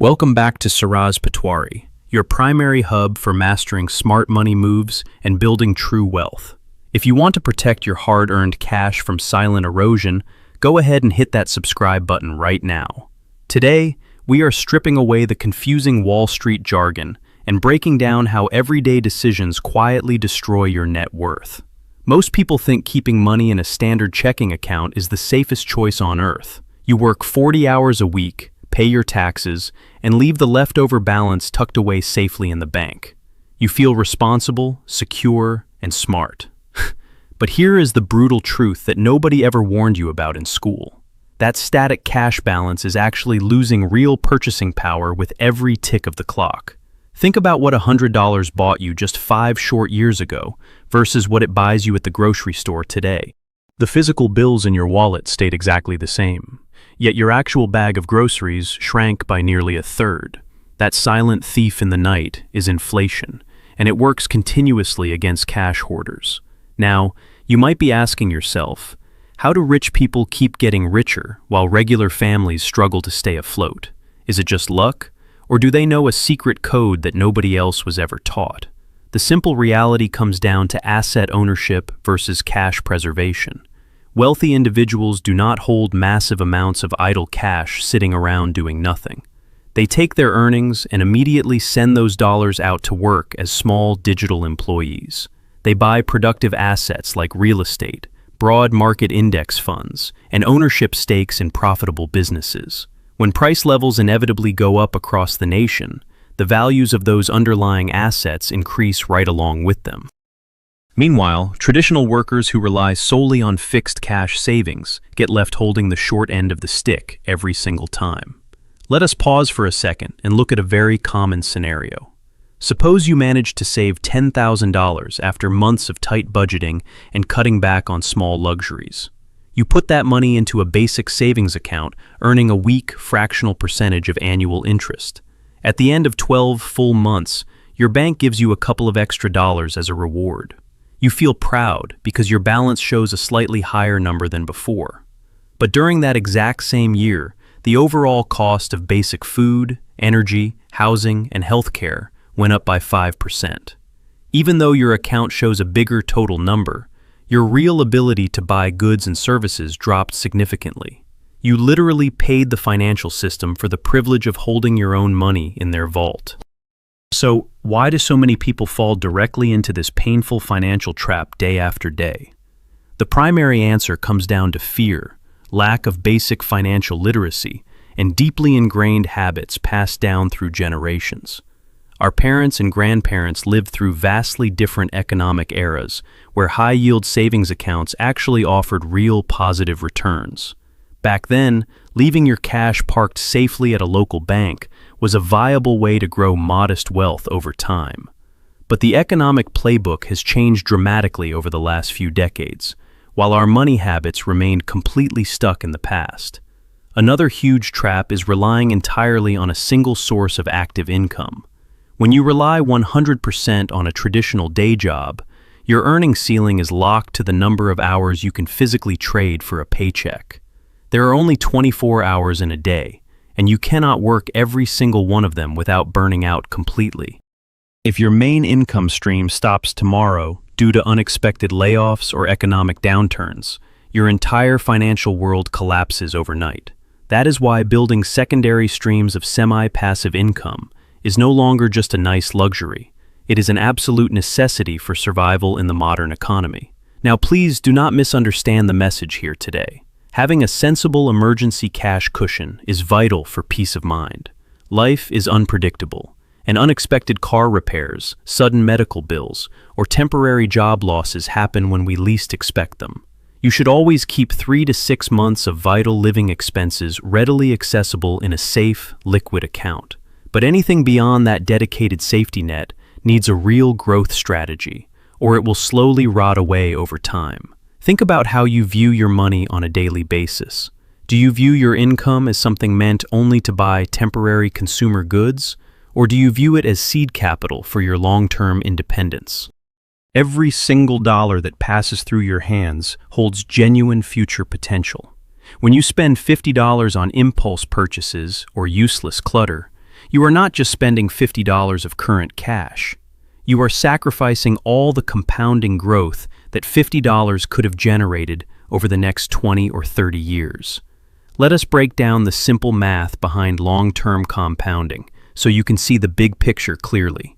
Welcome back to Siraz Patwari, your primary hub for mastering smart money moves and building true wealth. If you want to protect your hard-earned cash from silent erosion, go ahead and hit that subscribe button right now. Today, we are stripping away the confusing Wall Street jargon and breaking down how everyday decisions quietly destroy your net worth. Most people think keeping money in a standard checking account is the safest choice on earth. You work 40 hours a week, pay your taxes, and leave the leftover balance tucked away safely in the bank. You feel responsible, secure, and smart. But here is the brutal truth that nobody ever warned you about in school. That static cash balance is actually losing real purchasing power with every tick of the clock. Think about what $100 bought you just 5 short years ago versus what it buys you at the grocery store today. The physical bills in your wallet stayed exactly the same. Yet your actual bag of groceries shrank by nearly a third. That silent thief in the night is inflation, and it works continuously against cash hoarders. Now, you might be asking yourself, how do rich people keep getting richer while regular families struggle to stay afloat? Is it just luck, or do they know a secret code that nobody else was ever taught? The simple reality comes down to asset ownership versus cash preservation. Wealthy individuals do not hold massive amounts of idle cash sitting around doing nothing. They take their earnings and immediately send those dollars out to work as small digital employees. They buy productive assets like real estate, broad market index funds, and ownership stakes in profitable businesses. When price levels inevitably go up across the nation, the values of those underlying assets increase right along with them. Meanwhile, traditional workers who rely solely on fixed cash savings get left holding the short end of the stick every single time. Let us pause for a second and look at a very common scenario. Suppose you manage to save $10,000 after months of tight budgeting and cutting back on small luxuries. You put that money into a basic savings account, earning a weak fractional percentage of annual interest. At the end of 12 full months, your bank gives you a couple of extra dollars as a reward. You feel proud because your balance shows a slightly higher number than before. But during that exact same year, the overall cost of basic food, energy, housing, and healthcare went up by 5%. Even though your account shows a bigger total number, your real ability to buy goods and services dropped significantly. You literally paid the financial system for the privilege of holding your own money in their vault. So, why do so many people fall directly into this painful financial trap day after day? The primary answer comes down to fear, lack of basic financial literacy, and deeply ingrained habits passed down through generations. Our parents and grandparents lived through vastly different economic eras where high-yield savings accounts actually offered real positive returns. Back then, leaving your cash parked safely at a local bank was a viable way to grow modest wealth over time. But the economic playbook has changed dramatically over the last few decades, while our money habits remained completely stuck in the past. Another huge trap is relying entirely on a single source of active income. When you rely 100% on a traditional day job, your earning ceiling is locked to the number of hours you can physically trade for a paycheck. There are only 24 hours in a day, and you cannot work every single one of them without burning out completely. If your main income stream stops tomorrow due to unexpected layoffs or economic downturns, your entire financial world collapses overnight. That is why building secondary streams of semi-passive income is no longer just a nice luxury. It is an absolute necessity for survival in the modern economy. Now, please do not misunderstand the message here today. Having a sensible emergency cash cushion is vital for peace of mind. Life is unpredictable, and unexpected car repairs, sudden medical bills, or temporary job losses happen when we least expect them. You should always keep 3 to 6 months of vital living expenses readily accessible in a safe, liquid account. But anything beyond that dedicated safety net needs a real growth strategy, or it will slowly rot away over time. Think about how you view your money on a daily basis. Do you view your income as something meant only to buy temporary consumer goods, or do you view it as seed capital for your long-term independence? Every single dollar that passes through your hands holds genuine future potential. When you spend $50 on impulse purchases or useless clutter, you are not just spending $50 of current cash. You are sacrificing all the compounding growth that $50 could have generated over the next 20 or 30 years. Let us break down the simple math behind long-term compounding so you can see the big picture clearly.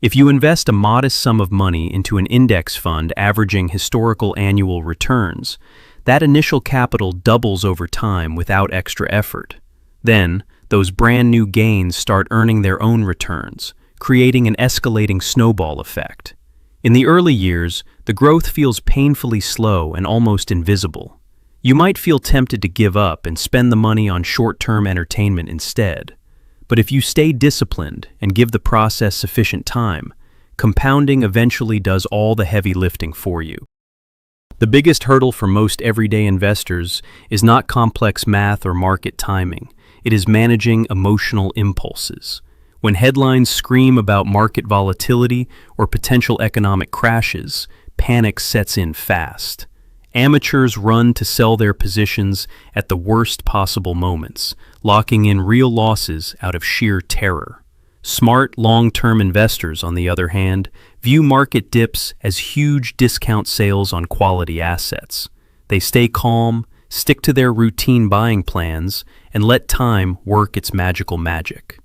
If you invest a modest sum of money into an index fund averaging historical annual returns, that initial capital doubles over time without extra effort. Then, those brand new gains start earning their own returns, creating an escalating snowball effect. In the early years, the growth feels painfully slow and almost invisible. You might feel tempted to give up and spend the money on short-term entertainment instead. But if you stay disciplined and give the process sufficient time, compounding eventually does all the heavy lifting for you. The biggest hurdle for most everyday investors is not complex math or market timing. It is managing emotional impulses. When headlines scream about market volatility or potential economic crashes, panic sets in fast. Amateurs run to sell their positions at the worst possible moments, locking in real losses out of sheer terror. Smart, long-term investors, on the other hand, view market dips as huge discount sales on quality assets. They stay calm, stick to their routine buying plans, and let time work its magical magic.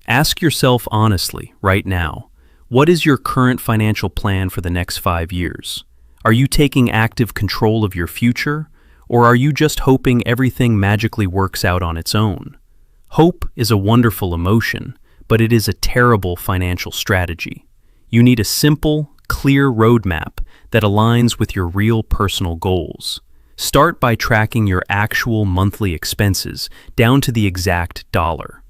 Ask yourself honestly, right now, what is your current financial plan for the next 5 years? Are you taking active control of your future, or are you just hoping everything magically works out on its own? Hope is a wonderful emotion, but it is a terrible financial strategy. You need a simple, clear roadmap that aligns with your real personal goals. Start by tracking your actual monthly expenses down to the exact dollar.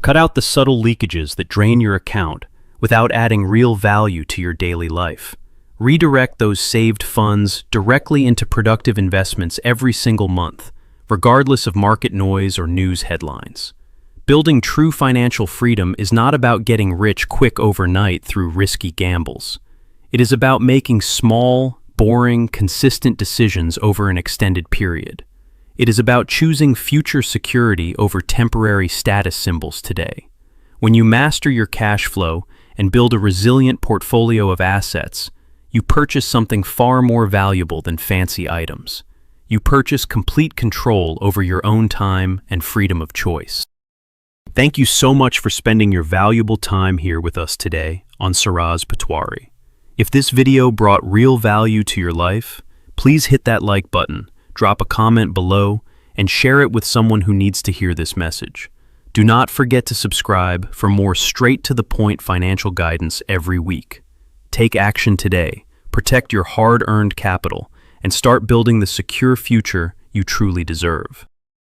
Cut out the subtle leakages that drain your account without adding real value to your daily life. Redirect those saved funds directly into productive investments every single month, regardless of market noise or news headlines. Building true financial freedom is not about getting rich quick overnight through risky gambles. It is about making small, boring, consistent decisions over an extended period. It is about choosing future security over temporary status symbols today. When you master your cash flow and build a resilient portfolio of assets, you purchase something far more valuable than fancy items. You purchase complete control over your own time and freedom of choice. Thank you so much for spending your valuable time here with us today on Siraz Patwari. If this video brought real value to your life, please hit that like button, drop a comment below, and share it with someone who needs to hear this message. Do not forget to subscribe for more straight-to-the-point financial guidance every week. Take action today, protect your hard-earned capital, and start building the secure future you truly deserve.